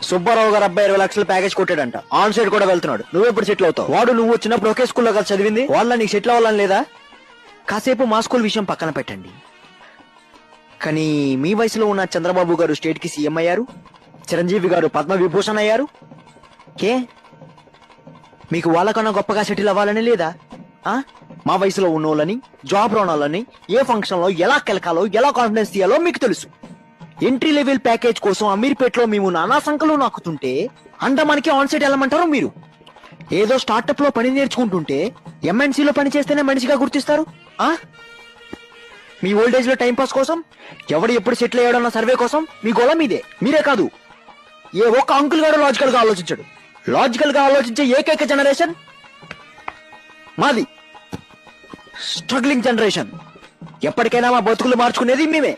సుబ్బారావు గారు అబ్బాయి 20 లక్షల ప్యాకేజ్ కొట్టాడంట. ఆన్ సైడ్ కూడా వెళ్తున్నాడు. నువ్వెప్పుడు సెటిల్ అవుతావు? వాడు నువ్వు వచ్చినప్పుడు ఒకే స్కూల్లో కలిసి చదివింది. వాళ్ళ నీకు సెటిల్ అవ్వాలని లేదా? కాసేపు మా స్కూల్ విషయం పక్కన పెట్టండి. కానీ మీ వయసులో ఉన్న చంద్రబాబు గారు స్టేట్ కి సీఎం అయ్యారు, చిరంజీవి గారు పద్మ విభూషణ్ అయ్యారు. కే మీకు వాళ్ళకన్నా గొప్పగా సెటిల్ అవ్వాలని లేదా? మా వయసులో ఉన్నోళ్ళని, జాబ్ రానోళ్ళని ఏ ఫంక్షన్ లో ఎలా కెలకాలో, ఎలా కాన్ఫిడెన్స్ తీయాలో మీకు తెలుసు. ఎంట్రీ లెవెల్ ప్యాకేజ్ కోసం అమీర్పేటలో మేము నానా సంఖ్యలో నాకుతుంటే అండమానికి ఆన్ సైడ్ వెళ్ళమంటారు మీరు. ఏదో స్టార్టప్ లో పని నేర్చుకుంటుంటే ఎంఎన్సీలో పని చేస్తేనే మనిషిగా గుర్తిస్తారు. మీ ఓల్డేజ్ లో టైంపాస్ కోసం, ఎవడు ఎప్పుడు సెటిల్ అయ్యాడన్న సర్వే కోసం మీ గోళ మీదే. మీరే కాదు, ఏ ఒక్క అంకుల్ గారు లాజికల్ గా ఆలోచించాడు. లాజికల్ గా ఆలోచించే ఏకైక జనరేషన్ మాది. Struggling generation. ఎప్పటికైనా మా బతుకులు మార్చుకునేది మేమే.